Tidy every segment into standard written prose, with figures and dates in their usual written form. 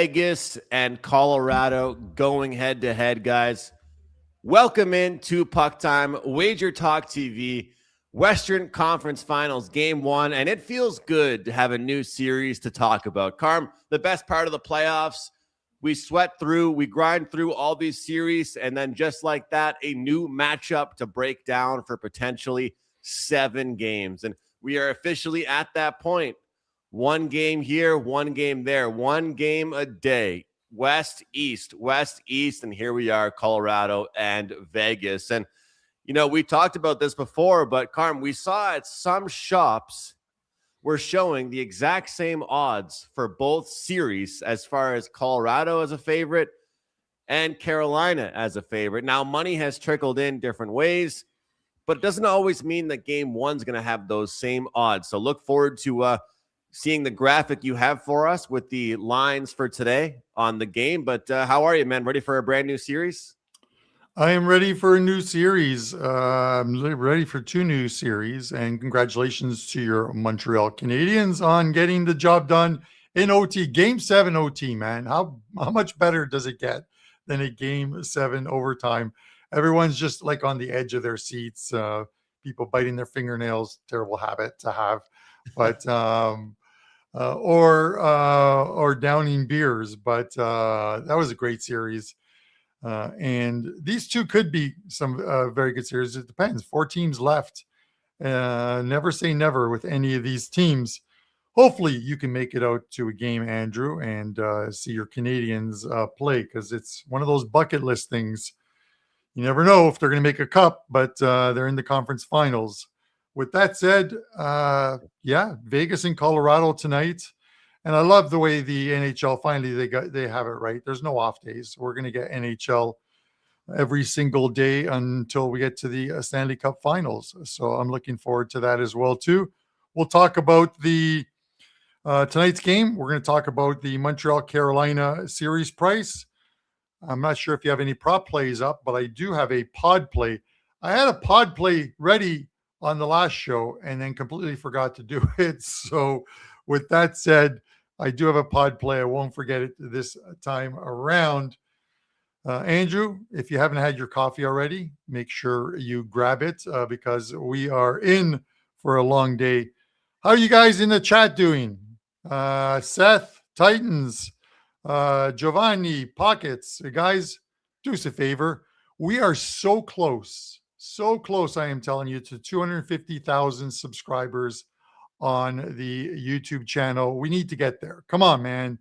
Vegas and Colorado going head to head, guys. Welcome into PuckTime, WagerTalk TV, Western Conference Finals, Game 1, and it feels good to have a new series to talk about. Carm, the best part of the playoffs, we sweat through, we grind through all these series, and then just like that, a new matchup to break down for potentially 7 games. And we are officially at that point. One game here, one game there, one game a day. West, East, and here we are, Colorado and Vegas. And, you know, we talked about this before, but Carm, we saw at some shops were showing the exact same odds for both series as far as Colorado as a favorite and Carolina as a favorite. Now, money has trickled in different ways, but it doesn't always mean that game one's going to have those same odds. So look forward to seeing the graphic you have for us with the lines for today on the game. But how are you, man? Ready for a brand new series? I am ready for a new series. I'm ready for 2 new series. And congratulations to your Montreal Canadiens on getting the job done in OT. Game 7 OT, man. How much better does it get than a Game 7 overtime? Everyone's just like on the edge of their seats. People biting their fingernails, terrible habit to have. But or downing beers, but that was a great series. And these two could be some very good series. It depends. 4 teams left. Never say never with any of these teams. Hopefully you can make it out to a game, Andrew, and see your Canadians play, because it's one of those bucket list things. You never know if they're going to make a cup, but they're in the conference finals. With that said, Vegas and Colorado tonight. And I love the way the NHL finally they have it right. There's no off days. We're going to get NHL every single day until we get to the Stanley Cup Finals. So I'm looking forward to that as well too. We'll talk about the tonight's game. We're going to talk about the Montreal Carolina series price. I'm not sure if you have any prop plays up, but I do have a pod play. I had a pod play ready on the last show and then completely forgot to do it. So with that said, I do have a pod play. I won't forget it this time around. Andrew, if you haven't had your coffee already, make sure you grab it because we are in for a long day. How are you guys in the chat doing? Seth, Titans, Giovanni, Pockets. Guys, do us a favor. We are so close, I am telling you, to 250,000 subscribers on the YouTube channel. We need to get there. Come on, man.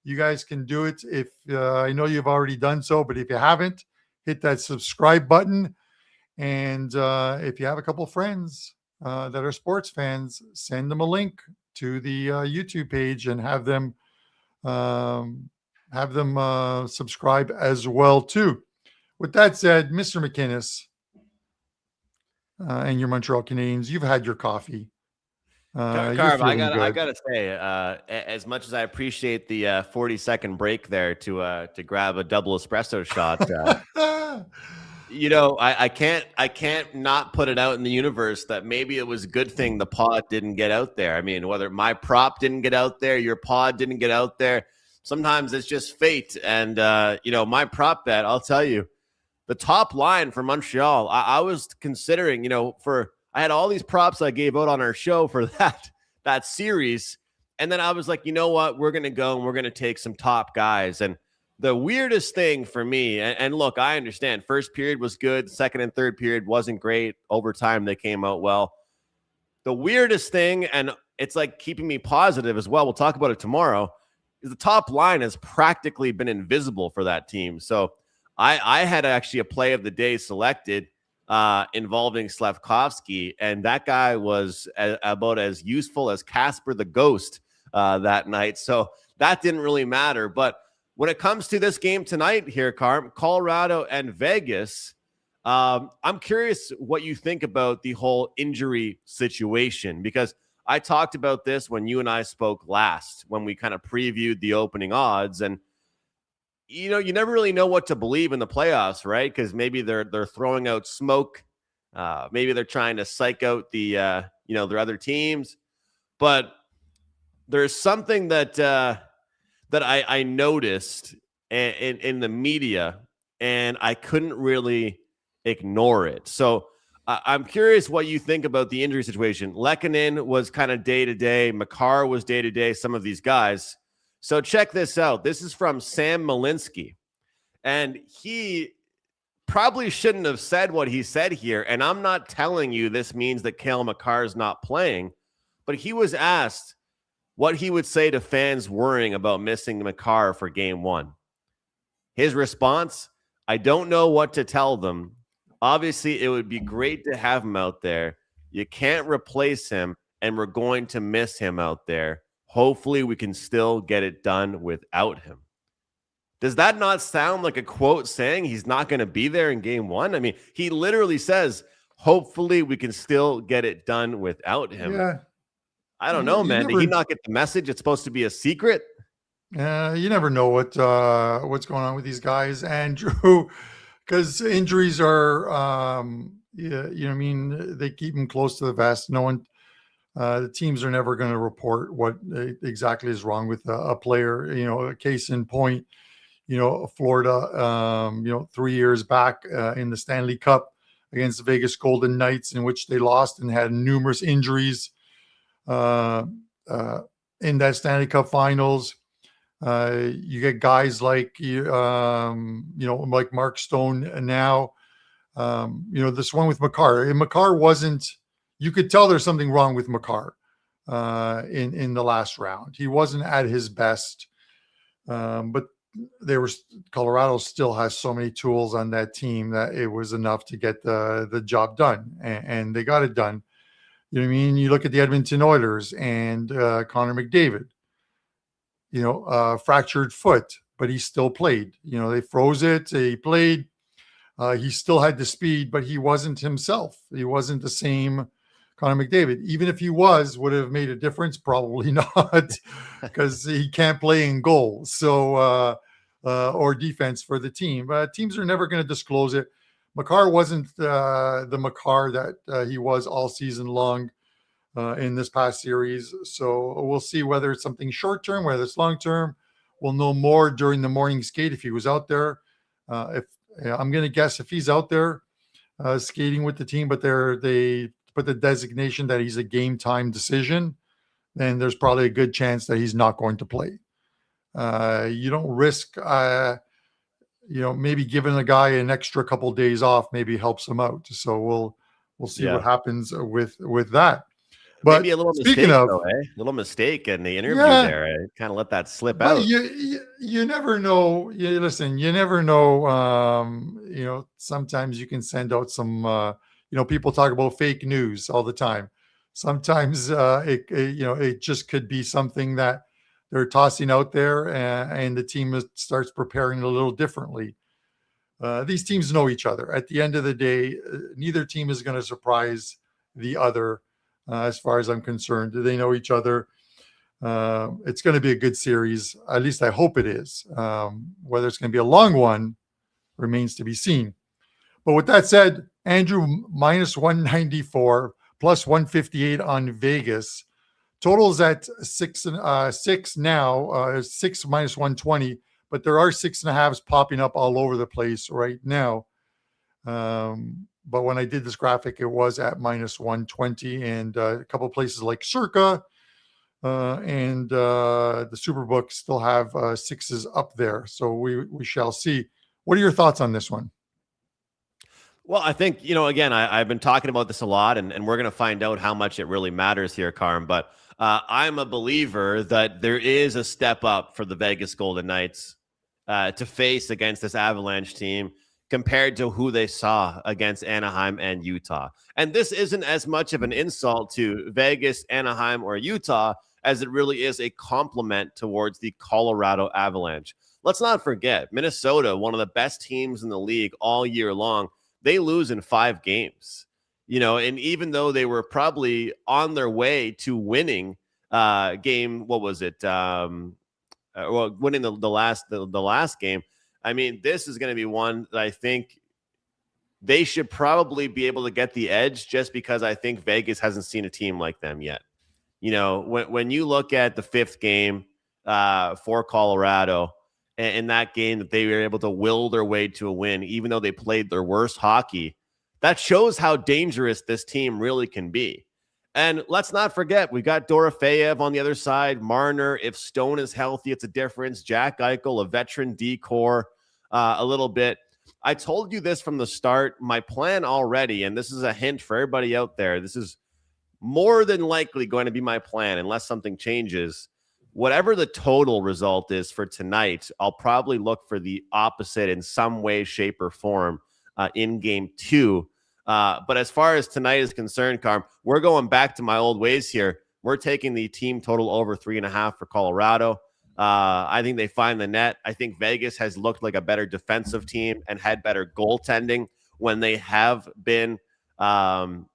You guys can do it. If I know you've already done so, but if you haven't, hit that subscribe button. And if you have a couple friends that are sports fans, send them a link to the YouTube page and have them subscribe as well too. With that said, Mr. McInnis and your Montreal Canadiens, you've had your coffee. Carm, I gotta say, as much as I appreciate the 40-second break there to grab a double espresso shot, you know, I can't not put it out in the universe that maybe it was a good thing the pod didn't get out there. I mean, whether my prop didn't get out there, your pod didn't get out there, sometimes it's just fate. And you know, my prop bet, I'll tell you, the top line for Montreal, I was considering, you know, I had all these props I gave out on our show for that series. And then I was like, you know what? We're going to go and we're going to take some top guys. And the weirdest thing for me, and look, I understand first period was good. Second and third period wasn't great. Overtime, they came out well. The weirdest thing, and it's like keeping me positive as well, we'll talk about it tomorrow, is the top line has practically been invisible for that team. So I had actually a play of the day selected involving Slafkovsky, and that guy was about as useful as Casper the Ghost that night. So that didn't really matter. But when it comes to this game tonight here, Colorado and Vegas, I'm curious what you think about the whole injury situation, because I talked about this when you and I spoke last, when we kind of previewed the opening odds. And you know, you never really know what to believe in the playoffs, right? Because maybe they're throwing out smoke. Maybe they're trying to psych out the their other teams. But there's something that that I noticed in the media, and I couldn't really ignore it. So I'm curious what you think about the injury situation. Lehkonen was kind of day to day. Makar was day to day. Some of these guys. So check this out. This is from Sam Malinsky, and he probably shouldn't have said what he said here. And I'm not telling you this means that Cale Makar is not playing, but he was asked what he would say to fans worrying about missing Makar for game one. His response, I don't know what to tell them. Obviously, it would be great to have him out there. You can't replace him, and we're going to miss him out there. Hopefully, we can still get it done without him. Does that not sound like a quote saying he's not going to be there in game one? I mean, he literally says, hopefully we can still get it done without him. Yeah. I don't know, man. Did he not get the message? It's supposed to be a secret. You never know what's going on with these guys, Andrew, because injuries are, I mean, they keep them close to the vest. No one, the teams are never going to report what exactly is wrong with a player. A case in point, Florida, 3 years back in the Stanley Cup against the Vegas Golden Knights, in which they lost and had numerous injuries in that Stanley Cup Finals. You get guys like like Mark Stone now. This one with Makar. And Makar wasn't. You could tell there's something wrong with Makar in the last round. He wasn't at his best, but Colorado still has so many tools on that team that it was enough to get the job done, and they got it done. You know what I mean? You look at the Edmonton Oilers and Connor McDavid. Fractured foot, but he still played. They froze it. He played. He still had the speed, but he wasn't himself. He wasn't the same Connor McDavid. Even if he would have made a difference? Probably not, because he can't play in goal. So, or defense for the team. But teams are never going to disclose it. Makar wasn't the Makar that he was all season long in this past series. So we'll see whether it's something short-term, whether it's long-term. We'll know more during the morning skate if he was out there. I'm going to guess if he's out there skating with the team, but they put the designation that he's a game time decision, then there's probably a good chance that he's not going to play. You don't risk, maybe giving a guy an extra couple days off maybe helps him out. So we'll see what happens with that. But maybe a little speaking mistake, of, though, a little mistake in the interview there. I kind of let that slip out. You never know. Listen, you never know. Sometimes you can send out some. People talk about fake news all the time. Sometimes it just could be something that they're tossing out there, and the team starts preparing a little differently. These teams know each other. At the end of the day, neither team is going to surprise the other. As far as I'm concerned, do they know each other? It's going to be a good series. At least I hope it is. Whether it's going to be a long one remains to be seen. But with that said, Andrew, minus 194, plus 158 on Vegas. Totals at six now, 6 minus 120, but there are 6.5s popping up all over the place right now. But when I did this graphic, it was at minus 120, and a couple of places like Circa and the Superbook still have 6s up there. So we shall see. What are your thoughts on this one? Well, I think, again, I've been talking about this a lot, and we're going to find out how much it really matters here, Carm. But I'm a believer that there is a step up for the Vegas Golden Knights to face against this Avalanche team compared to who they saw against Anaheim and Utah. And this isn't as much of an insult to Vegas, Anaheim, or Utah as it really is a compliment towards the Colorado Avalanche. Let's not forget, Minnesota, one of the best teams in the league all year long, they lose in 5 games. And even though they were probably on their way to winning game, what was it? Winning the last game. I mean, this is going to be one that I think they should probably be able to get the edge, just because I think Vegas hasn't seen a team like them yet. When you look at the 5th game, for Colorado in that game, that they were able to will their way to a win, even though they played their worst hockey. That shows how dangerous this team really can be. And let's not forget, we got Dorofeyev on the other side, Marner. If Stone is healthy, it's a difference. Jack Eichel, a veteran decor, a little bit. I told you this from the start. My plan already, and this is a hint for everybody out there, this is more than likely going to be my plan unless something changes. Whatever the total result is for tonight, I'll probably look for the opposite in some way, shape, or form in game 2. But as far as tonight is concerned, Carm, we're going back to my old ways here. We're taking the team total over 3.5 for Colorado. I think they find the net. I think Vegas has looked like a better defensive team and had better goaltending when they have been at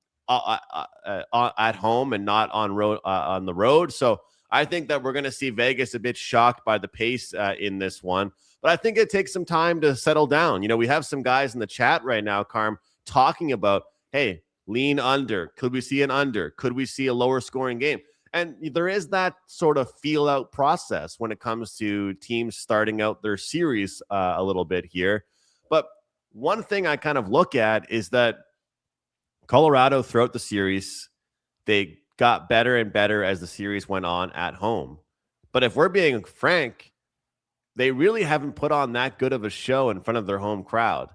home and not on the road. So I think that we're going to see Vegas a bit shocked by the pace in this one. But I think it takes some time to settle down. You know, we have some guys in the chat right now, Carm, talking about, hey, lean under. Could we see an under? Could we see a lower scoring game? And there is that sort of feel out process when it comes to teams starting out their series a little bit here. But one thing I kind of look at is that Colorado throughout the series, they got better and better as the series went on at home. But if we're being frank, they really haven't put on that good of a show in front of their home crowd.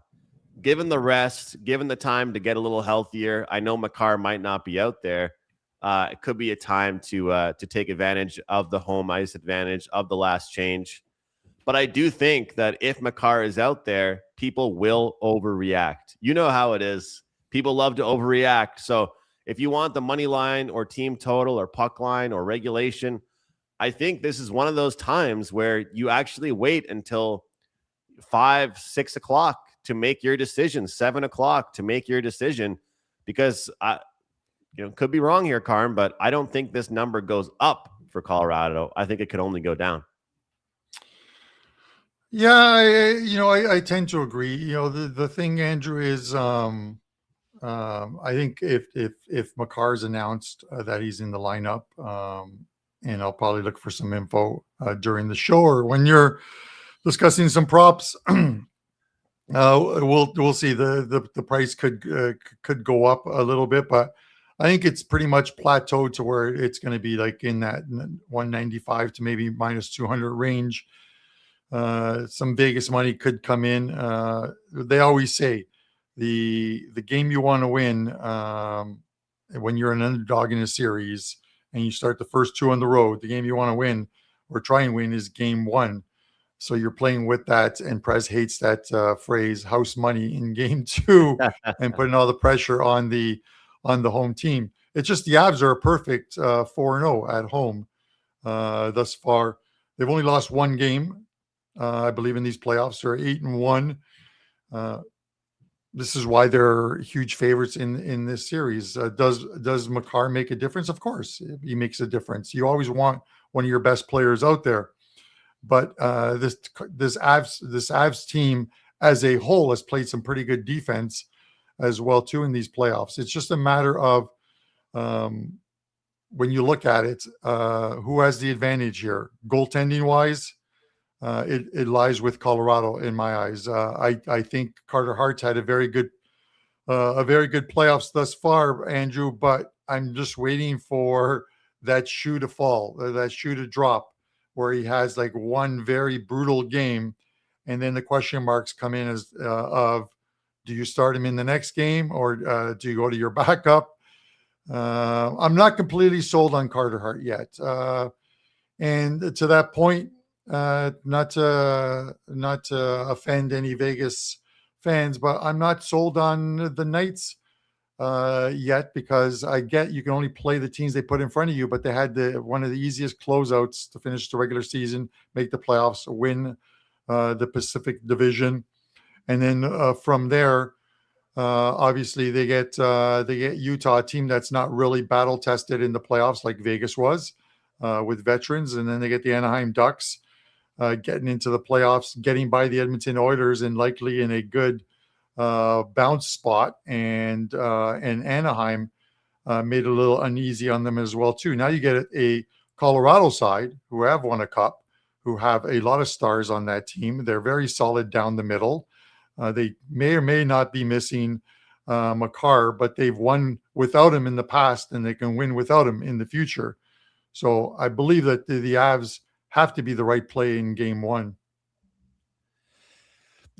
Given the rest, given the time to get a little healthier, I know Makar might not be out there. It could be a time to take advantage of the home ice advantage of the last change. But I do think that if Makar is out there, people will overreact. You know how it is. People love to overreact. So if you want the money line or team total or puck line or regulation, I think this is one of those times where you actually wait until 5, 6 o'clock to make your decision, 7 o'clock to make your decision, because could be wrong here, Carm, but I don't think this number goes up for Colorado. I think it could only go down. Yeah, I tend to agree. The thing, Andrew, is I think if Makar's announced that he's in the lineup, and I'll probably look for some info during the show or when you're discussing some props, we'll see. The price could go up a little bit, but I think it's pretty much plateaued to where it's going to be like in that 195 to maybe minus 200 range. Some Vegas money could come in. They always say the game you want to win when you're an underdog in a series and you start the first 2 on the road, the game you want to win or try and win is game 1. So you're playing with that, and Prez hates that phrase, house money, in game 2, and putting all the pressure on the home team. It's just the Avs are a perfect 4-0 at home thus far. They've only lost 1 game, I believe, in these playoffs. They're 8-1. This is why they're huge favorites in this series. Does Makar make a difference? Of course, he makes a difference. You always want one of your best players out there. But this Avs team as a whole has played some pretty good defense as well too in these playoffs. It's just a matter of when you look at it, who has the advantage here? Goaltending wise, it lies with Colorado in my eyes. I think Carter Hart's had a very good playoffs thus far, Andrew. But I'm just waiting for that shoe to fall, that shoe to drop, where he has like one very brutal game, and then the question marks come in as of, do you start him in the next game or do you go to your backup? I'm not completely sold on Carter Hart yet. And to that point, not to offend any Vegas fans, but I'm not sold on the Knights yet, because I get you can only play the teams they put in front of you, but they had one of the easiest closeouts to finish the regular season, make the playoffs, win the Pacific Division, and then from there, obviously they get Utah, a team that's not really battle tested in the playoffs like Vegas was with veterans, and then they get the Anaheim Ducks getting into the playoffs, getting by the Edmonton Oilers, and likely in a good bounce spot, and Anaheim made it a little uneasy on them as well too. Now you get a Colorado side who have won a cup, who have a lot of stars on that team. They're very solid down the middle. They may or may not be missing Makar, but they've won without him in the past, and they can win without him in the future. So I believe that the Avs have to be the right play in game one.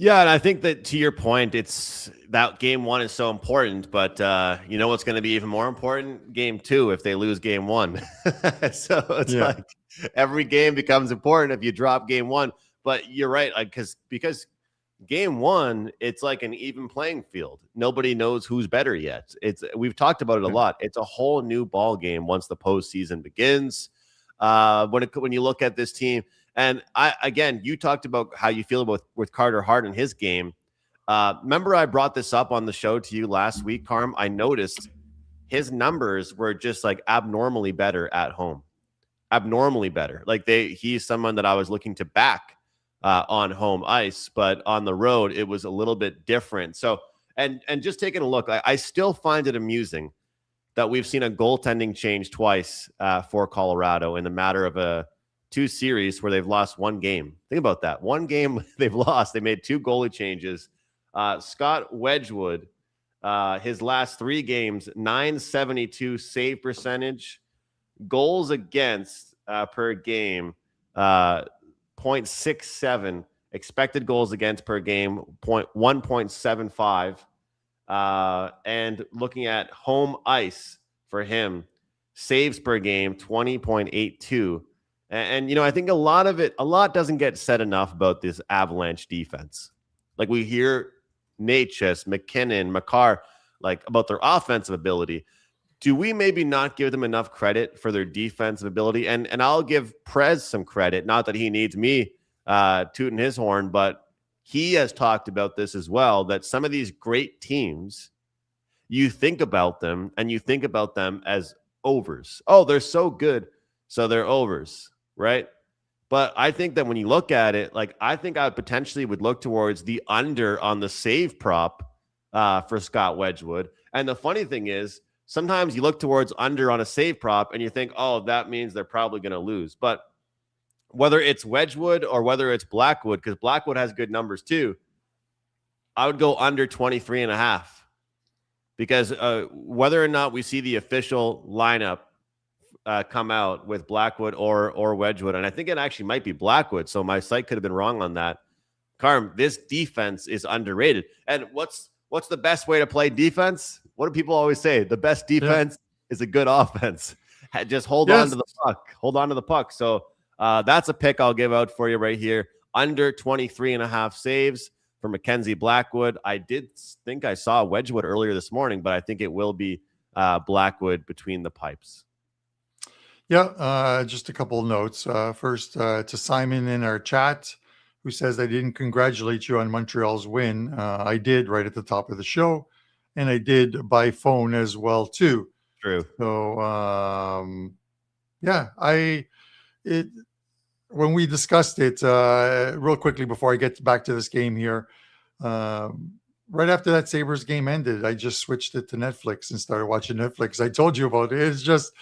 Yeah, and I think that to your point, it's that game one is so important, but you know what's going to be even more important? Game two, if they lose game one. So it's like every game becomes important if you drop game one. But you're right, like because game one, it's like an even playing field. Nobody knows who's better yet. We've talked about it a lot. It's a whole new ball game once the postseason begins. When you look at this team. And you talked about how you feel with Carter Hart in his game. Remember, I brought this up on the show to you last week, Carm. I noticed his numbers were just like abnormally better at home, abnormally better. Like he's someone that I was looking to back on home ice, but on the road it was a little bit different. So, and just taking a look, I still find it amusing that we've seen a goaltending change twice for Colorado in the matter of two series where they've lost one game. Think about that. One game they've lost. They made two goalie changes. Scott Wedgwood, his last three games, .972 save percentage, goals against per game, 0.67, expected goals against per game, 1.75. And looking at home ice for him, saves per game, 20.82. And, you know, I think a lot doesn't get said enough about this Avalanche defense. Like we hear Natchez, McKinnon, Makar, like about their offensive ability. Do we maybe not give them enough credit for their defensive ability? And I'll give Prez some credit. Not that he needs me tooting his horn, but he has talked about this as well, that some of these great teams, you think about them and you think about them as overs. Oh, they're so good, so they're overs. Right. But I think that when you look at it, like I think I potentially would look towards the under on the save prop for Scott Wedgwood. And the funny thing is, sometimes you look towards under on a save prop and you think, oh, that means they're probably going to lose. But whether it's Wedgwood or whether it's Blackwood, because Blackwood has good numbers too, I would go under 23.5 because whether or not we see the official lineup come out with Blackwood or Wedgwood, and I think it actually might be Blackwood, so my site could have been wrong on that. Carm, this defense is underrated. And what's the best way to play defense? What do people always say? The best defense is a good offense. Just hold on to the puck. Hold on to the puck. So that's a pick I'll give out for you right here. Under 23.5 saves for Mackenzie Blackwood. I did think I saw Wedgwood earlier this morning, but I think it will be Blackwood between the pipes. Yeah, just a couple of notes. First, to Simon in our chat, who says I didn't congratulate you on Montreal's win. I did right at the top of the show, and I did by phone as well too. True. So, when we discussed it real quickly before I get back to this game here, right after that Sabres game ended, I just switched it to Netflix and started watching Netflix. I told you about it. It's just.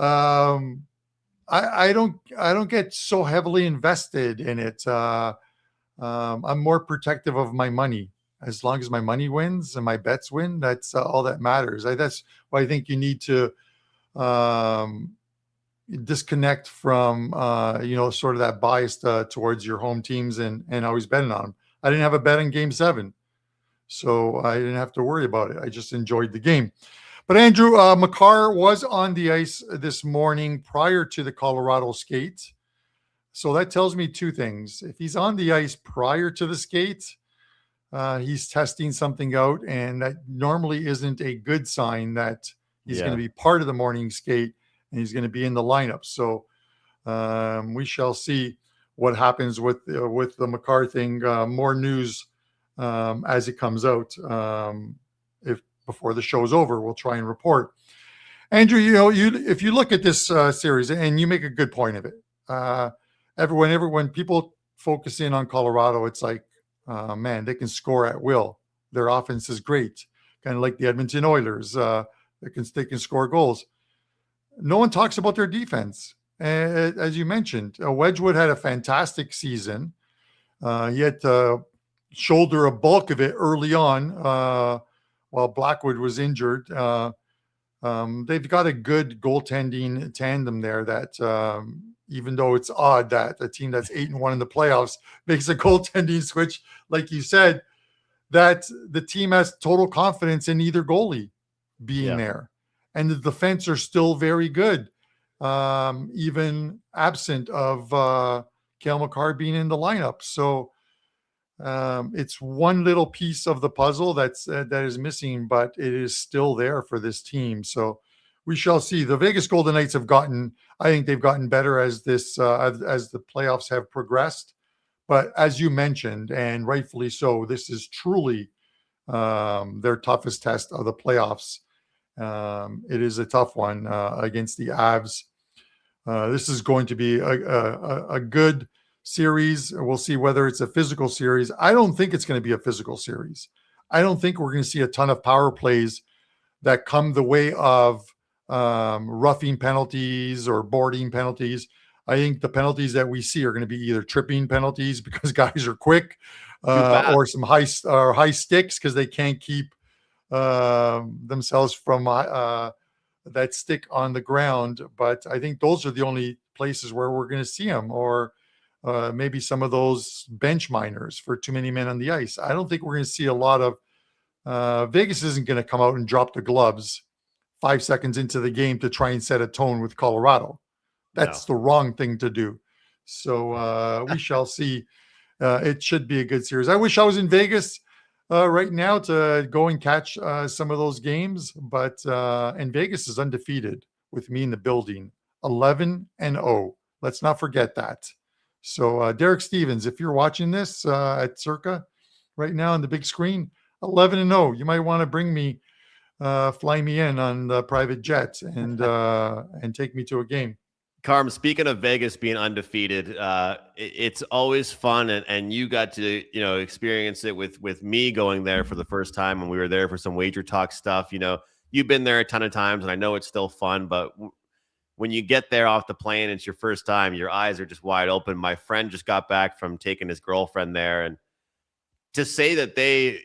I don't get so heavily invested in it. I'm more protective of my money. As long as my money wins and my bets win, that's all that matters. That's why I think you need to disconnect from sort of that bias towards your home teams and always betting on them. I didn't have a bet in Game 7, so I didn't have to worry about it. I just enjoyed the game. But Andrew, Makar was on the ice this morning prior to the Colorado skate. So that tells me two things. If he's on the ice prior to the skate, he's testing something out, and that normally isn't a good sign that he's going to be part of the morning skate and he's going to be in the lineup. So we shall see what happens with the Makar thing. More news as it comes out. Before the show's over, we'll try and report. Andrew, if you look at this series, and you make a good point of it, everyone people focus in on Colorado, it's like, man, they can score at will. Their offense is great, kind of like the Edmonton Oilers. They can score goals. No one talks about their defense. as you mentioned, Wedgwood had a fantastic season. He had to shoulder a bulk of it early on while Blackwood was injured. They've got a good goaltending tandem there that even though it's odd that a team that's 8-1 in the playoffs makes a goaltending switch, like you said, that the team has total confidence in either goalie being there. And the defense are still very good, even absent of Cale Makar being in the lineup. So it's one little piece of the puzzle that is missing, but it is still there for this team. So we shall see. The Vegas Golden Knights I think they've gotten better as the playoffs have progressed. But as you mentioned, and rightfully so, this is truly their toughest test of the playoffs. It is a tough one against the Avs. This is going to be a good series. We'll see whether it's a physical series. I don't think it's going to be a physical series. I don't think we're going to see a ton of power plays that come the way of roughing penalties or boarding penalties. I think the penalties that we see are going to be either tripping penalties because guys are quick, or some high sticks because they can't keep themselves from that stick on the ground. But I think those are the only places where we're going to see them, or maybe some of those bench minors for too many men on the ice. I don't think we're going to see a lot of Vegas isn't going to come out and drop the gloves 5 seconds into the game to try and set a tone with Colorado. That's the wrong thing to do. So we shall see. It should be a good series. I wish I was in Vegas right now to go and catch some of those games, but and Vegas is undefeated with me in the building, 11-0. Let's not forget that. So Derek Stevens, if you're watching this at Circa right now on the big screen, 11-0. You might want to bring me, fly me in on the private jet and take me to a game. Carm, speaking of Vegas being undefeated, it's always fun, and you got to experience it with me going there for the first time when we were there for some WagerTalk stuff. You've been there a ton of times, and I know it's still fun, but when you get there off the plane, it's your first time, your eyes are just wide open. My friend just got back from taking his girlfriend there, and to say that they,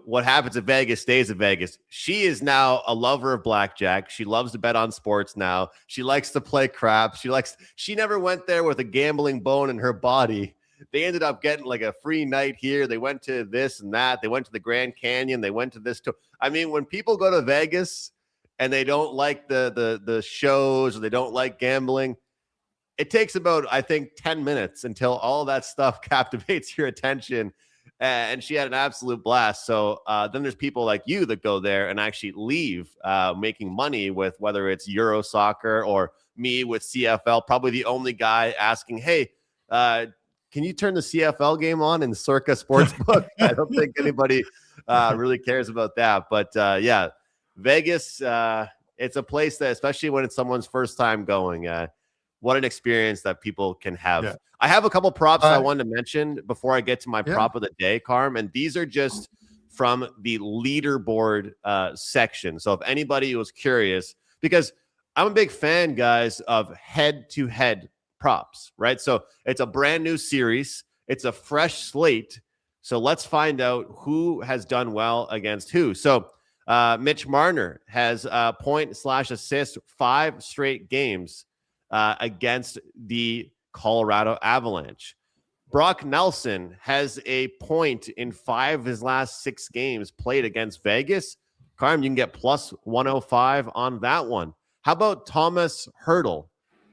what happens at Vegas stays at Vegas. She is now a lover of blackjack. She loves to bet on sports now. She likes to play craps. She never went there with a gambling bone in her body. They ended up getting like a free night here. They went to this and that. They went to the Grand Canyon. They went to this too. I mean, when people go to Vegas and they don't like the shows, or they don't like gambling, it takes about, I think, 10 minutes until all that stuff captivates your attention. And she had an absolute blast. So then there's people like you that go there and actually leave making money with, whether it's Euro soccer or me with CFL. Probably the only guy asking, hey, can you turn the CFL game on in Circa Sportsbook? I don't think anybody really cares about that. But yeah, Vegas, it's a place that, especially when it's someone's first time going, what an experience that people can have. Yeah. I have a couple props I wanted to mention before I get to my prop of the day, Carm, and these are just from the leaderboard section. So if anybody was curious, because I'm a big fan, guys, of head-to-head props, right? So it's a brand new series. It's a fresh slate. So let's find out who has done well against who. So Mitch Marner has point/assist 5 straight games against the Colorado Avalanche. Brock Nelson has a point in 5 of his last 6 games played against Vegas. Carm, you can get plus 105 on that one. How about Thomas Hertl?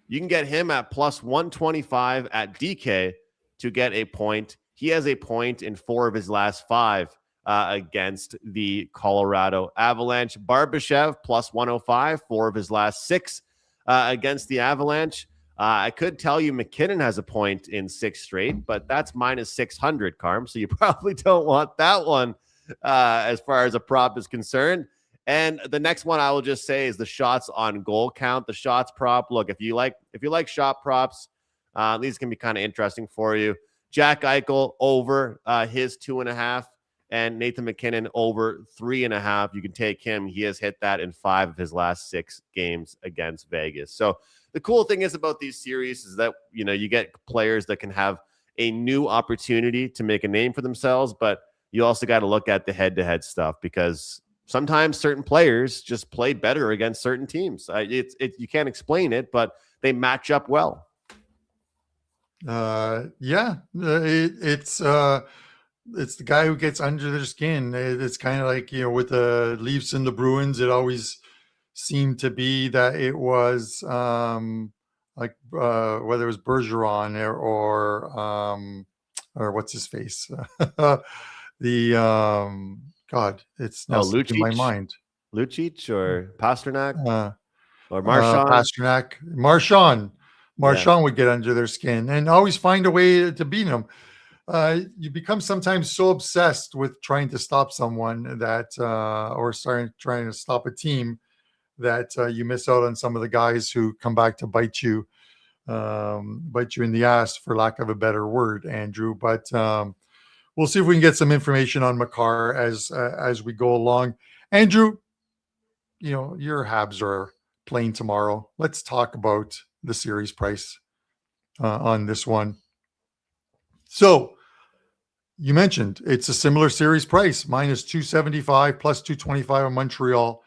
You can get him at plus 125 at DK to get a point. He has a point in 4 of his last 5 against the Colorado Avalanche. Barbashev plus 105, 4 of his last 6 against the Avalanche. I could tell you McInnis has a point in 6 straight, but that's minus 600, Carm. So you probably don't want that one as far as a prop is concerned. And the next one I will just say is the shots on goal count, the shots prop. Look, if you like shot props, these can be kind of interesting for you. Jack Eichel over his 2.5, and Nathan McKinnon over 3.5. You can take him. He has hit that in 5 of his last 6 games against Vegas. So the cool thing is about these series is that, you get players that can have a new opportunity to make a name for themselves, but you also got to look at the head-to-head stuff because sometimes certain players just play better against certain teams. You can't explain it, but they match up well. It's the guy who gets under their skin. It's kind of like, with the Leafs and the Bruins, it always seemed to be that it was whether it was Bergeron or what's his face, God, it's not in my mind. Lucic or Pastrnak or Marchand. Pastrnak, Marchand would get under their skin and always find a way to beat them. You become sometimes so obsessed with trying to stop someone that, or trying to stop a team that you miss out on some of the guys who come back to bite you in the ass, for lack of a better word, Andrew. But we'll see if we can get some information on Makar as we go along. Andrew, your Habs are playing tomorrow. Let's talk about the series price on this one. So you mentioned it's a similar series price, minus 275 plus 225 on Montreal.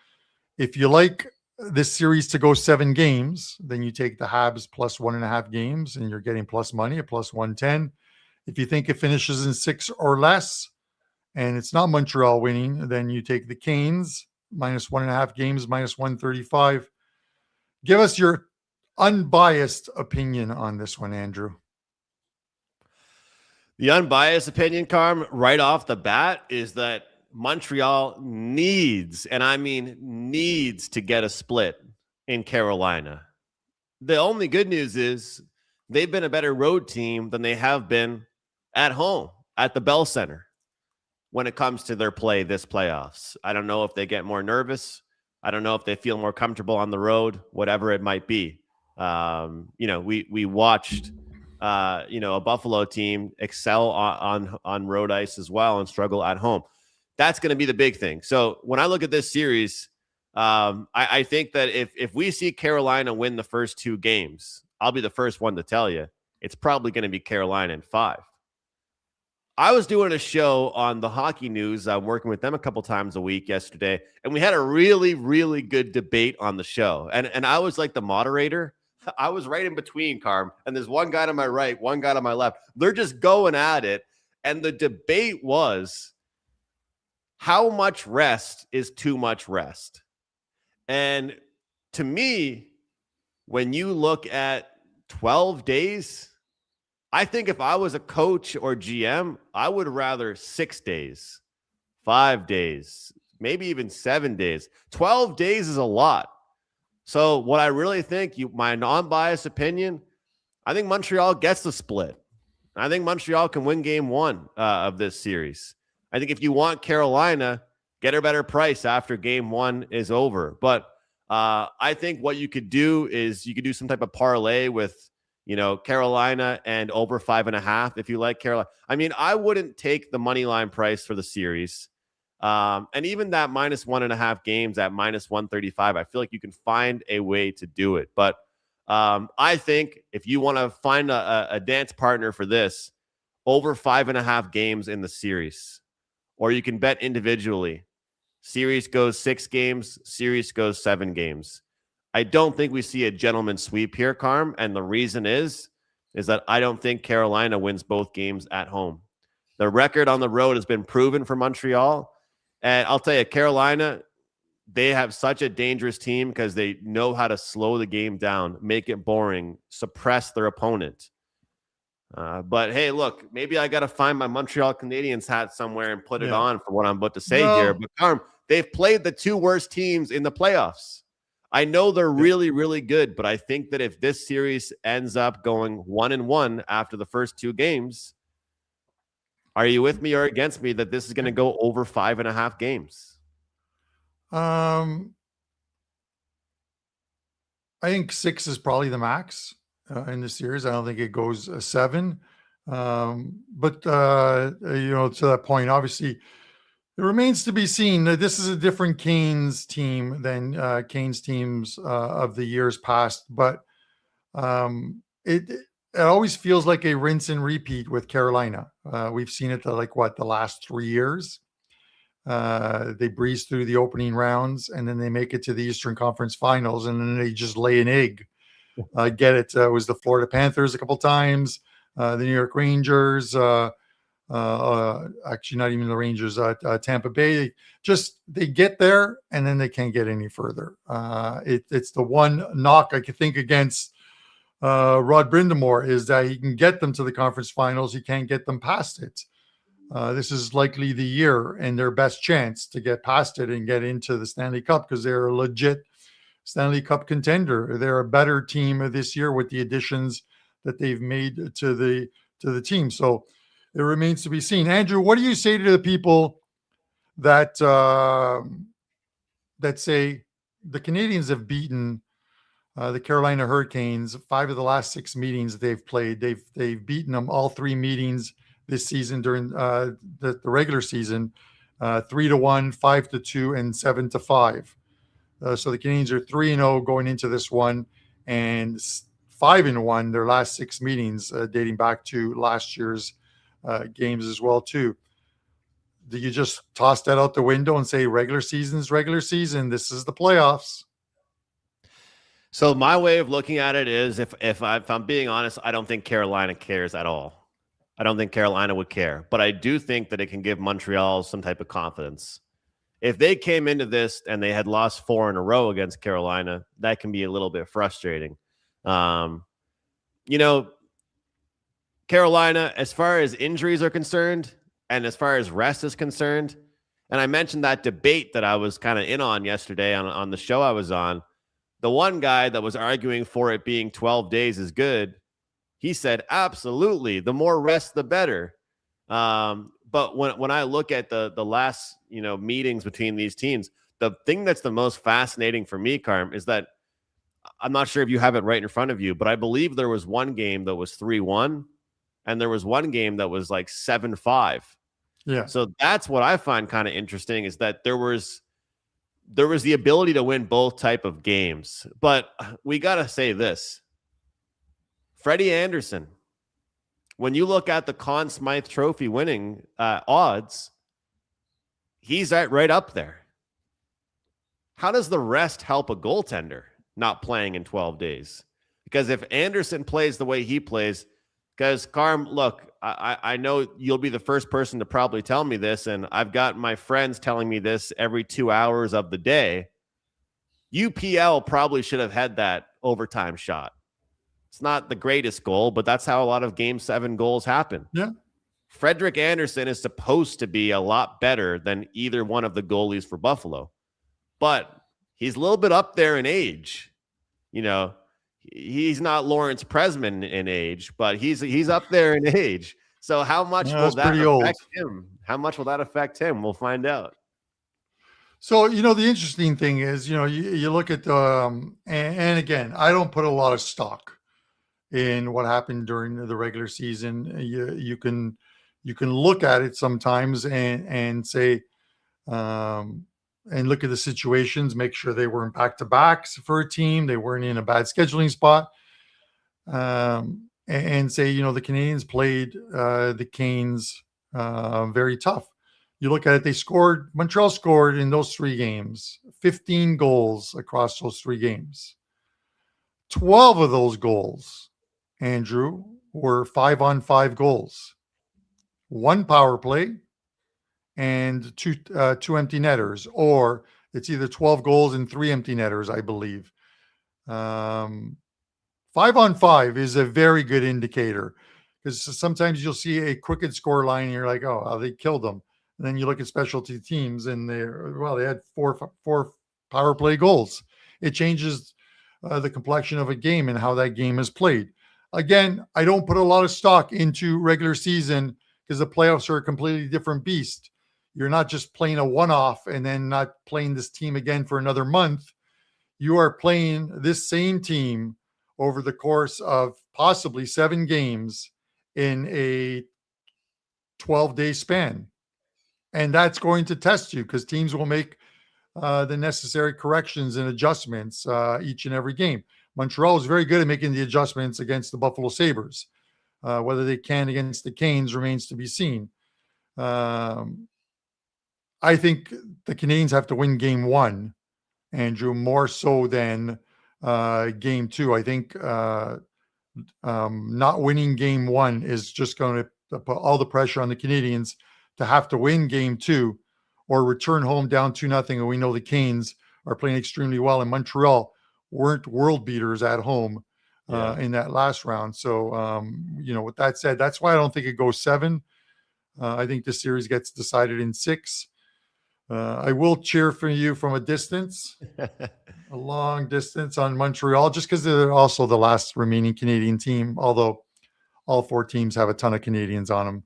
If you like this series to go 7 games, then you take the Habs plus 1.5 games and you're getting plus money at plus 110. If you think it finishes in 6 or less and it's not Montreal winning, then you take the Canes minus 1.5 games, minus 135. Give us your unbiased opinion on this one, Andrew. The unbiased opinion, Carm, right off the bat is that Montreal needs, and I mean needs, to get a split in Carolina. The only good news is they've been a better road team than they have been at home at the Bell Center when it comes to their play this playoffs. I don't know if they get more nervous. I don't know if they feel more comfortable on the road, whatever it might be. We watched a Buffalo team excel on road ice as well and struggle at home. That's going to be the big thing. So when I look at this series, I think that if we see Carolina win the first 2 games, I'll be the first one to tell you it's probably going to be Carolina in 5. I was doing a show on the Hockey News. I'm working with them a couple times a week yesterday, and we had a really, really good debate on the show. And I was like the moderator. I was right in between, Carm, and there's one guy to my right, one guy to my left. They're just going at it, and the debate was, how much rest is too much rest? And to me, when you look at 12 days, I think if I was a coach or GM, I would rather 6 days, 5 days, maybe even 7 days. 12 days is a lot. So what I really think, my non-biased opinion, I think Montreal gets the split. I think Montreal can win game 1 of this series. I think if you want Carolina, get a better price after game 1 is over. But I think what you could do is you could do some type of parlay with, Carolina and over 5.5 if you like Carolina. I mean, I wouldn't take the money line price for the series. And even that minus 1.5 games at minus 135, I feel like you can find a way to do it. But I think if you want to find a dance partner for this, over 5.5 games in the series, or you can bet individually. Series goes 6 games, series goes 7 games. I don't think we see a gentleman's sweep here, Carm. And the reason is that I don't think Carolina wins both games at home. The record on the road has been proven for Montreal. And I'll tell you, Carolina, they have such a dangerous team because they know how to slow the game down, make it boring, suppress their opponent. But hey, look, maybe I got to find my Montreal Canadiens hat somewhere and put it on for what I'm about to say here. But Carm, they've played the 2 worst teams in the playoffs. I know they're really, really good, but I think that if this series ends up going 1-1 after the first 2 games, are you with me or against me that this is going to go over 5.5 games? I think 6 is probably the max in the series. I don't think it goes 7. But to that point, obviously, it remains to be seen. This is a different Canes team than Canes teams of the years past. But It always feels like a rinse and repeat with Carolina. We've seen it the last 3 years. They breeze through the opening rounds, and then they make it to the Eastern Conference Finals, and then they just lay an egg. Get it? It was the Florida Panthers a couple times, the New York Rangers, actually not even the Rangers, Tampa Bay. They get there, and then they can't get any further. It's the one knock I could think against Rod Brindamore is that he can get them to the conference finals. He can't get them past it. This is likely the year and their best chance to get past it and get into the Stanley Cup because they're a legit Stanley Cup contender. They're a better team this year with the additions that they've made to the team. So it remains to be seen. Andrew, what do you say to the people that that say the Canadians have beaten the Carolina Hurricanes 5 of the last 6 meetings they've played? They've beaten them all 3 meetings this season during the regular season, 3-1, 5-2, and 7-5. So the Canadians are 3-0 going into this one, and 5-1 their last 6 meetings, dating back to last year's games as well too. Do you just toss that out the window and say regular season's regular season? This is the playoffs. So my way of looking at it is, if I'm being honest, I don't think Carolina cares at all. I don't think Carolina would care, but I do think that it can give Montreal some type of confidence. If they came into this and they had lost 4 in a row against Carolina, that can be a little bit frustrating. Carolina, as far as injuries are concerned and as far as rest is concerned, and I mentioned that debate that I was kind of in on yesterday on the show I was on, the one guy that was arguing for it being 12 days is good, he said, absolutely, the more rest, the better. But when I look at the last, meetings between these teams, the thing that's the most fascinating for me, Carm, is that I'm not sure if you have it right in front of you, but I believe there was one game that was 3-1 and there was one game that was like 7-5. Yeah. So that's what I find kind of interesting, is that there was the ability to win both type of games. But we got to say this, Freddie Anderson, when you look at the Conn Smythe Trophy winning odds, he's right up there. How does the rest help a goaltender not playing in 12 days? Because if Anderson plays the way he plays, because Carm, look, I know you'll be the first person to probably tell me this, and I've got my friends telling me this every 2 hours of the day. UPL probably should have had that overtime shot. It's not the greatest goal, but that's how a lot of Game 7 goals happen. Yeah. Frederik Andersen is supposed to be a lot better than either one of the goalies for Buffalo, but he's a little bit up there in age. He's not Lawrence Presman in age, but he's up there in age. So how much will that affect him? How much will that affect him? We'll find out. So, the interesting thing is, you look at and again, I don't put a lot of stock in what happened during the regular season. You can look at it sometimes and say, and look at the situations, make sure they weren't back-to-backs for a team, they weren't in a bad scheduling spot, and say, the Canadians played the Canes very tough. You look at it, Montreal scored in those 3 games, 15 goals across those 3 games. 12 of those goals, Andrew, were 5-on-5 goals. 1 power play and 2 empty netters, or it's either 12 goals and 3 empty netters, I believe. 5-on-5 is a very good indicator, because sometimes you'll see a crooked score line and you're like, oh, they killed them. And then you look at specialty teams and they had 4 power play goals. It changes the complexion of a game and how that game is played. Again, I don't put a lot of stock into regular season because the playoffs are a completely different beast. You're not just playing a one-off and then not playing this team again for another month. You are playing this same team over the course of possibly 7 games in a 12-day span. And that's going to test you, because teams will make the necessary corrections and adjustments each and every game. Montreal is very good at making the adjustments against the Buffalo Sabres. Whether they can against the Canes remains to be seen. I think the Canadiens have to win game 1, Andrew, more so than game 2. I think not winning game 1 is just going to put all the pressure on the Canadiens to have to win game 2 or return home down 2-0. And we know the Canes are playing extremely well, and Montreal weren't world beaters at home in that last round. So, with that said, that's why I don't think it goes 7. I think this series gets decided in 6. I will cheer for you from a distance, a long distance on Montreal, just because they're also the last remaining Canadian team, although all 4 teams have a ton of Canadians on them.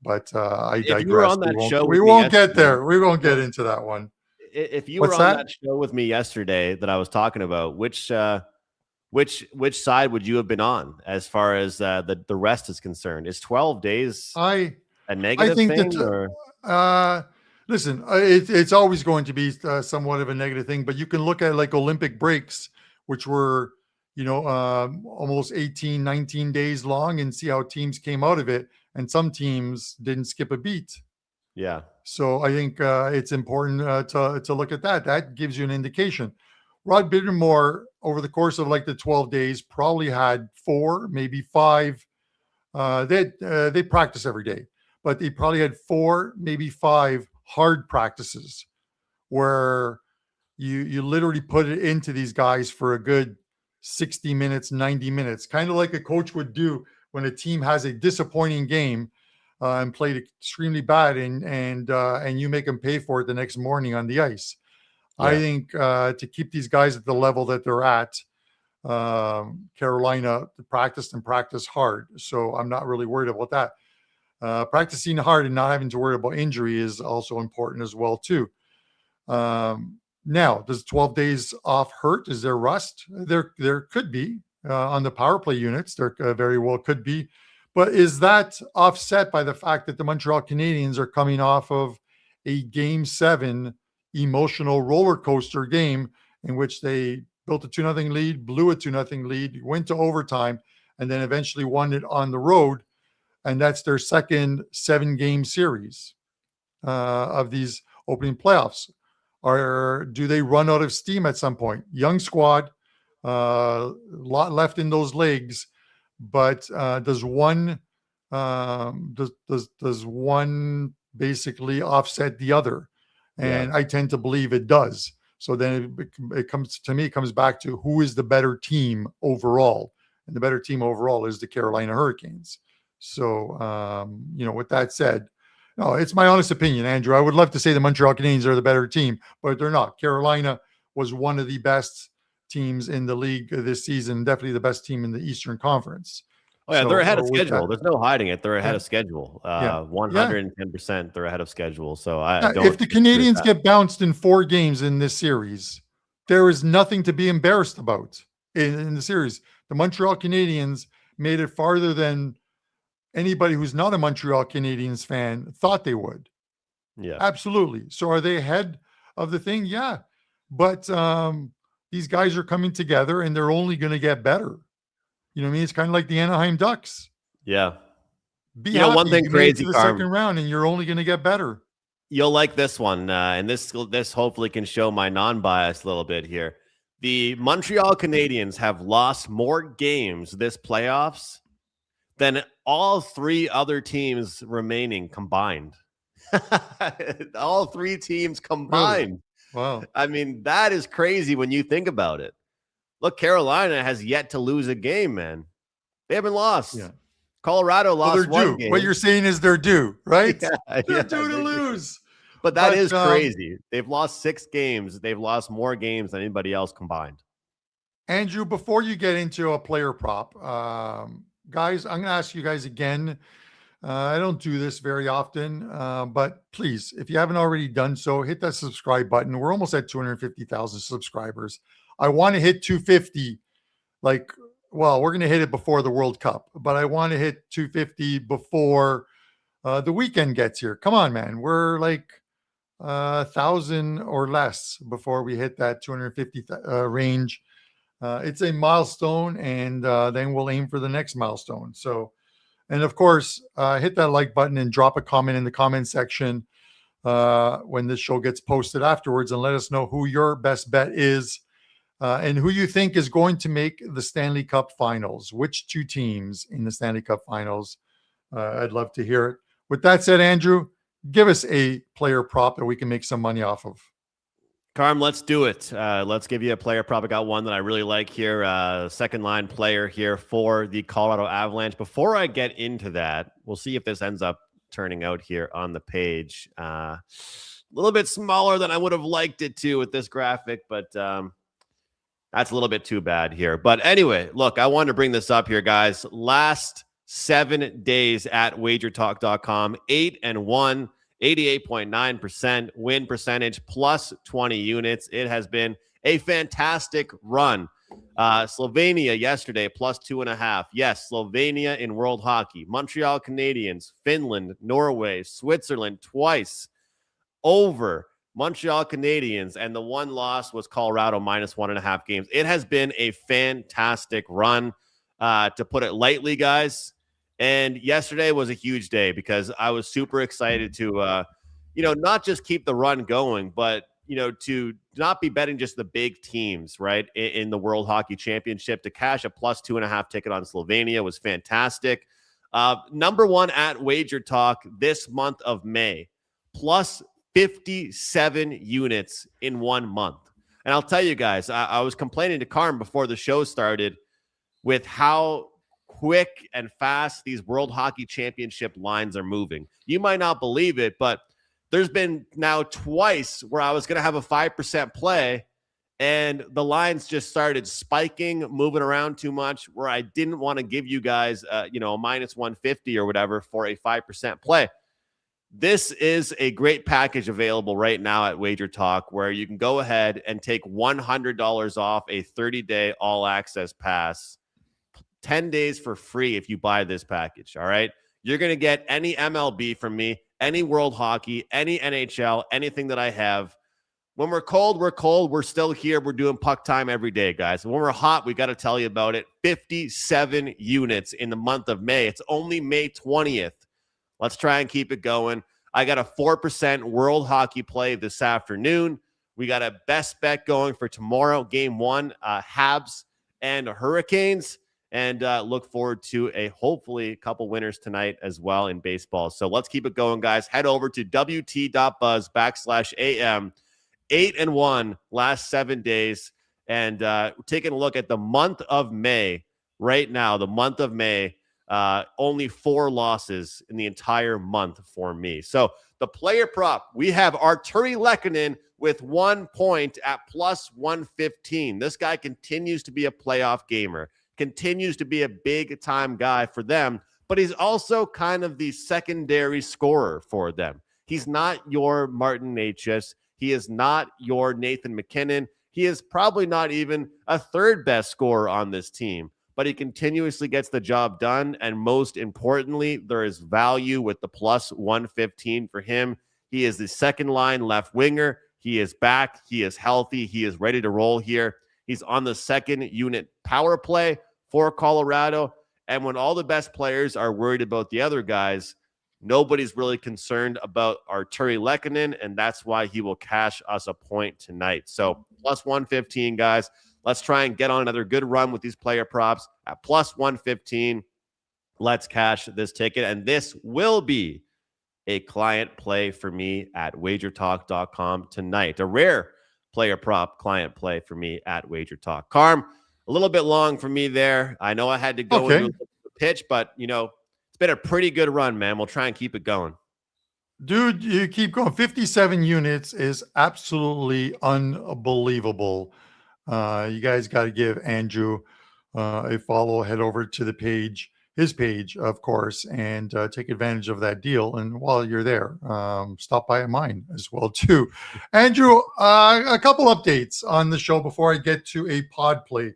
But I digress. We won't get there. We won't get into that one. If you were on that show with me yesterday that I was talking about, which side would you have been on as far as the rest is concerned? Is 12 days a negative thing? Listen, it's always going to be somewhat of a negative thing, but you can look at like Olympic breaks, which were, almost 18, 19 days long, and see how teams came out of it. And some teams didn't skip a beat. Yeah. So I think it's important to look at that. That gives you an indication. Rod Bittermore, over the course of like the 12 days, probably had 4, maybe 5. They practice every day, but they probably had 4, maybe 5 hard practices where you literally put it into these guys for a good 60 minutes, 90 minutes, kind of like a coach would do when a team has a disappointing game and played extremely bad, and you make them pay for it the next morning on the ice. Yeah. I think to keep these guys at the level that they're at, Carolina practiced hard, so I'm not really worried about that. Practicing hard and not having to worry about injury is also important as well too. Now, does 12 days off hurt? Is there rust? There could be on the power play units. There very well could be. But is that offset by the fact that the Montreal Canadiens are coming off of a Game 7 emotional roller coaster game in which they built a 2-0 lead, blew a 2-0 lead, went to overtime, and then eventually won it on the road? And that's their second 7-game series of these opening playoffs. Or do they run out of steam at some point? Young squad, a lot left in those legs, but does one basically offset the other? And I tend to believe it does. So then it comes back to who is the better team overall, and the better team overall is the Carolina Hurricanes. So with that said, no, it's my honest opinion, Andrew. I would love to say the Montreal Canadiens are the better team, but they're not. Carolina was one of the best teams in the league this season, definitely the best team in the Eastern Conference. Oh, yeah, they're ahead of schedule. There's no hiding it. They're ahead of schedule. 110%. They're ahead of schedule. So if the Canadiens get bounced in 4 games in this series, there is nothing to be embarrassed about in the series. The Montreal Canadiens made it farther than anybody who's not a Montreal Canadiens fan thought they would. Yeah, absolutely. So are they ahead of the thing? Yeah, but these guys are coming together, and they're only going to get better. You know what I mean? It's kind of like the Anaheim Ducks. Yeah. Be happy. One thing crazy, the second round, and you're only going to get better. You'll like this one, and this hopefully can show my non-bias a little bit here. The Montreal Canadiens have lost more games this playoffs than all 3 other teams remaining combined. All 3 teams combined. Really? Wow. I mean, that is crazy when you think about it. Look, Carolina has yet to lose a game, man. They haven't lost. Yeah. Colorado lost one game. What you're saying is they're due, right? They're due to lose. But that is crazy. They've lost 6 games. They've lost more games than anybody else combined. Andrew, before you get into a player prop, guys, I'm going to ask you guys again. I don't do this very often, but please, if you haven't already done so, hit that subscribe button. We're almost at 250,000 subscribers. I want to hit 250. We're going to hit it before the World Cup, but I want to hit 250 before the weekend gets here. Come on, man. We're like 1,000 or less before we hit that 250 range. It's a milestone, and then we'll aim for the next milestone. So, and of course, hit that like button and drop a comment in the comment section when this show gets posted afterwards, and let us know who your best bet is and who you think is going to make the Stanley Cup Finals. Which two teams in the Stanley Cup Finals? I'd love to hear it. With that said, Andrew, give us a player prop that we can make some money off of. Carm, let's do it. Let's give you a player prop. I got one that I really like here. Second line player here for the Colorado Avalanche. Before I get into that, we'll see if this ends up turning out here on the page. A little bit smaller than I would have liked it to with this graphic, but that's a little bit too bad here. But anyway, look, I wanted to bring this up here, guys. Last 7 days at WagerTalk.com, 8-1. 88.9% win percentage, plus 20 units. It has been a fantastic run. Slovenia yesterday, plus 2.5. Yes, Slovenia in World Hockey. Montreal Canadiens, Finland, Norway, Switzerland twice over. Montreal Canadiens, and the one loss was Colorado minus 1.5 games. It has been a fantastic run, to put it lightly, guys. And yesterday was a huge day because I was super excited to, not just keep the run going, but, to not be betting just the big teams, right, in the World Hockey Championship. To cash a plus 2.5 ticket on Slovenia was fantastic. Number one at Wager Talk this month of May, plus 57 units in 1 month. And I'll tell you guys, I was complaining to Carm before the show started with how quick and fast these World Hockey Championship lines are moving. You might not believe it, but there's been now twice where I was going to have a 5% play and the lines just started spiking, moving around too much, where I didn't want to give you guys, a minus 150 or whatever for a 5% play. This is a great package available right now at Wager Talk, where you can go ahead and take $100 off a 30-day all access pass, 10 days for free if you buy this package. All right. You're going to get any MLB from me, any World Hockey, any NHL, anything that I have. When we're cold, we're cold. We're still here. We're doing puck time every day, guys. When we're hot, we got to tell you about it. 57 units in the month of May. It's only May 20th. Let's try and keep it going. I got a 4% World Hockey play this afternoon. We got a best bet going for tomorrow, game one, Habs and Hurricanes. And look forward to hopefully a couple winners tonight as well in baseball. So let's keep it going, guys. Head over to wt.buzz/AM. 8-1 last 7 days. And taking a look at the month of May right now, the month of May, only 4 losses in the entire month for me. So the player prop, we have Arturi Lehkonen with 1 point at plus 115. This guy continues to be a playoff gamer, continues to be a big-time guy for them, but he's also kind of the secondary scorer for them. He's not your Martin Necas. He is not your Nathan McKinnon. He is probably not even a third best scorer on this team, but he continuously gets the job done, and most importantly, there is value with the plus 115 for him. He is the second-line left winger. He is back. He is healthy. He is ready to roll here. He's on the second unit power play for Colorado. And when all the best players are worried about the other guys, nobody's really concerned about Arturi Lehkonen, and that's why he will cash us a point tonight. So plus 115, guys. Let's try and get on another good run with these player props at plus 115. Let's cash this ticket. And this will be a client play for me at wagertalk.com tonight. A rare player prop client play for me at WagerTalk. Carm, a little bit long for me there. I know I had to go into the pitch, but, it's been a pretty good run, man. We'll try and keep it going. Dude, you keep going. 57 units is absolutely unbelievable. You guys got to give Andrew a follow. Head over to the page, his page, of course, and take advantage of that deal. And while you're there, stop by at mine as well, too. Andrew, a couple updates on the show before I get to a pod play.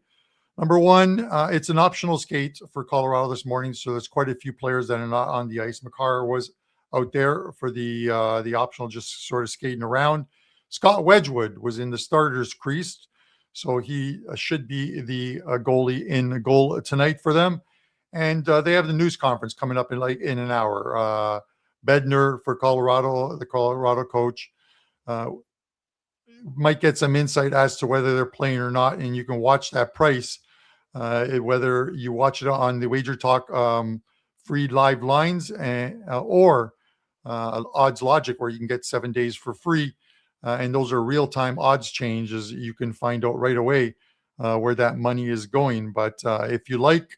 Number one, it's an optional skate for Colorado this morning, so there's quite a few players that are not on the ice. Makar was out there for the optional, just sort of skating around. Scott Wedgwood was in the starters crease. So he should be the goalie in goal tonight for them. And they have the news conference coming up in an hour. Bednar for Colorado, the Colorado coach, might get some insight as to whether they're playing or not. And you can watch that price, whether you watch it on the WagerTalk free live lines or Odds Logic, where you can get 7 days for free. And those are real-time odds changes. You can find out right away where that money is going. But if you like,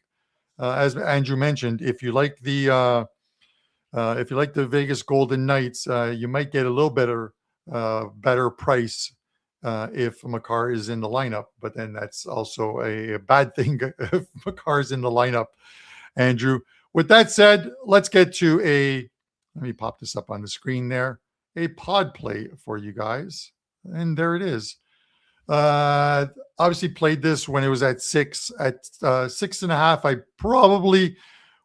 as Andrew mentioned, if you like the Vegas Golden Knights, you might get a little better price if Makar is in the lineup. But then that's also a bad thing if Makar is in the lineup, Andrew. With that said, let's get to let me pop this up on the screen there, a pod play for you guys. And there it is. Obviously played this when it was at 6. At 6.5, I probably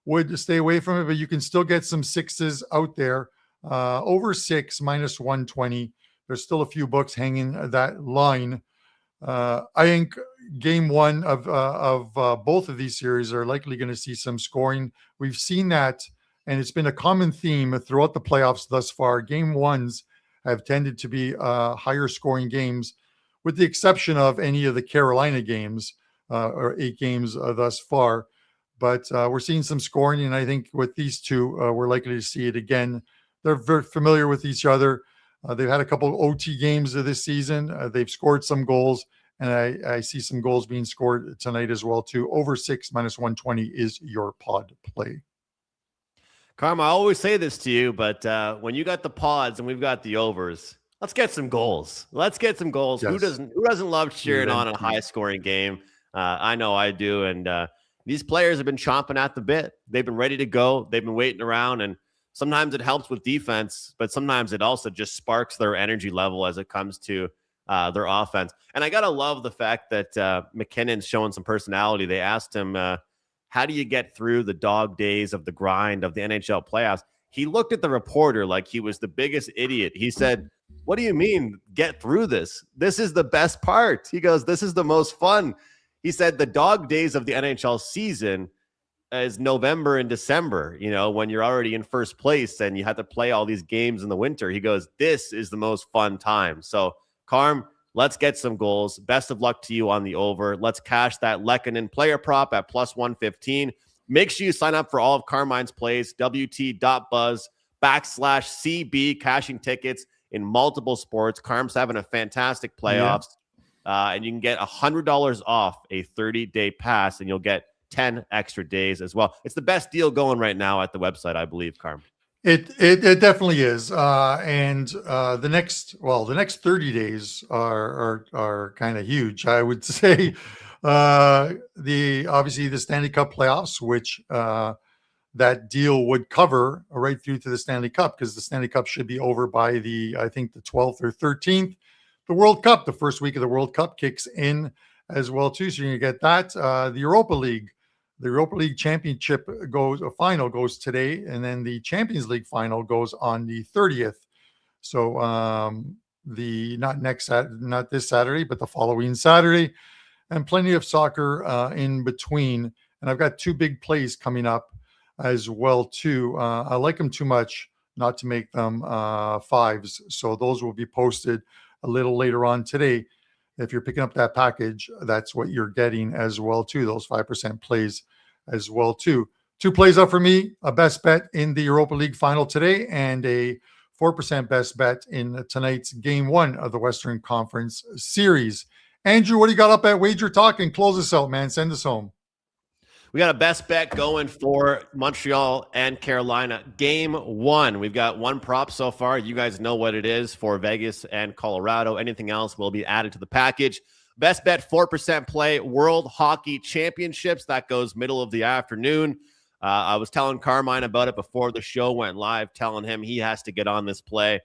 would stay away from it, but you can still get some 6s out there. Over 6, minus 120. There's still a few books hanging that line. I think game 1 of both of these series are likely going to see some scoring. We've seen that, and it's been a common theme throughout the playoffs thus far. Game 1s have tended to be higher scoring games, with the exception of any of the Carolina games, or 8 games thus far. But we're seeing some scoring, and I think with these two, we're likely to see it again. They're very familiar with each other. They've had a couple of OT games of this season. They've scored some goals, and I see some goals being scored tonight as well, too. Over 6, minus 120 is your pod play. Karma, I always say this to you, but when you got the pods and we've got the overs, let's get some goals. Let's get some goals. Yes. Who doesn't love cheering on a high-scoring game? I know I do, and these players have been chomping at the bit. They've been ready to go. They've been waiting around, and sometimes it helps with defense, but sometimes it also just sparks their energy level as it comes to their offense. And I got to love the fact that McInnis's showing some personality. They asked him, how do you get through the dog days of the grind of the NHL playoffs? He looked at the reporter like he was the biggest idiot. He said, what do you mean get through this? This is the best part. He goes, this is the most fun. He said the dog days of the NHL season is November and December, when you're already in first place and you have to play all these games in the winter. He goes, this is the most fun time. So, Carm, let's get some goals. Best of luck to you on the over. Let's cash that Lehkonen player prop at plus 115. Make sure you sign up for all of Carmine's plays, wt.buzz/CB, cashing tickets in multiple sports. Carm's having a fantastic playoffs. Yeah. And you can get $100 off a 30-day pass, and you'll get 10 extra days as well. It's the best deal going right now at the website, I believe, Carm. It definitely is. And the next 30 days are kind of huge. I would say obviously the Stanley Cup playoffs, which that deal would cover right through to the Stanley Cup, because the Stanley Cup should be over by I think the 12th or 13th. The World Cup, the first week of the World Cup kicks in as well too. So you're going to get that. The Europa League Championship final goes today, and then the Champions League final goes on the 30th. So not this Saturday, but the following Saturday, and plenty of soccer in between. And I've got 2 big plays coming up as well too. I like them too much not to make them 5s. So those will be posted a little later on today. If you're picking up that package, that's what you're getting as well too. Those 5% plays as well too. 2 plays up for me: a best bet in the Europa League final today, and a 4% best bet in tonight's game 1 of the Western Conference Series. Andrew, what do you got up at WagerTalk? And close us out, man. Send us home. We got a best bet going for Montreal and Carolina. Game 1. We've got 1 prop so far. You guys know what it is for Vegas and Colorado. Anything else will be added to the package. Best bet, 4% play, World Hockey Championships. That goes middle of the afternoon. I was telling Carmine about it before the show went live, telling him he has to get on this play.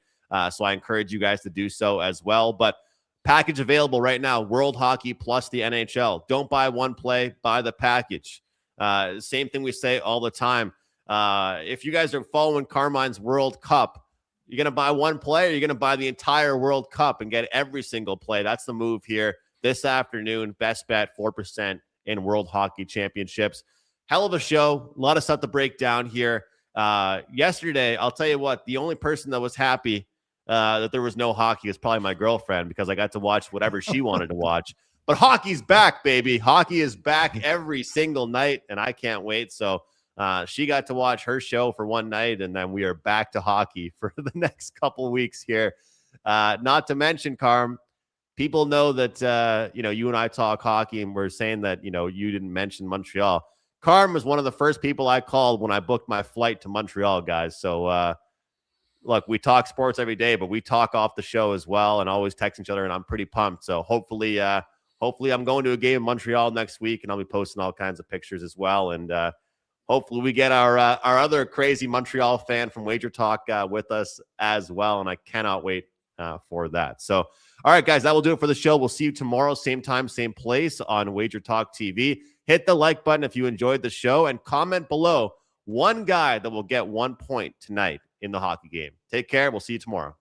So I encourage you guys to do so as well. But package available right now, World Hockey plus the NHL. Don't buy one play, buy the package. Same thing we say all the time. If you guys are following Carmine's World Cup, you're going to buy one play, or you're going to buy the entire World Cup and get every single play. That's the move here. this afternoon. Best bet 4% in World Hockey Championships. Hell of a show. A lot of stuff to break down here. Yesterday, I'll tell you what, the only person that was happy that there was no hockey was probably my girlfriend, because I got to watch whatever she wanted to watch. But hockey's back, baby. Hockey is back every single night, and I can't wait. So she got to watch her show for one night, and then we are back to hockey for the next couple weeks here. Not to mention, Carm, people know that, you and I talk hockey, and we're saying that, you didn't mention Montreal. Carm was one of the first people I called when I booked my flight to Montreal, guys. So, look, we talk sports every day, but we talk off the show as well and always text each other, and I'm pretty pumped. So hopefully I'm going to a game in Montreal next week, and I'll be posting all kinds of pictures as well. And hopefully we get our other crazy Montreal fan from WagerTalk with us as well, and I cannot wait for that. So, all right, guys, that will do it for the show. We'll see you tomorrow, same time, same place on WagerTalk TV. Hit the like button if you enjoyed the show, and comment below one guy that will get 1 point tonight in the hockey game. Take care. We'll see you tomorrow.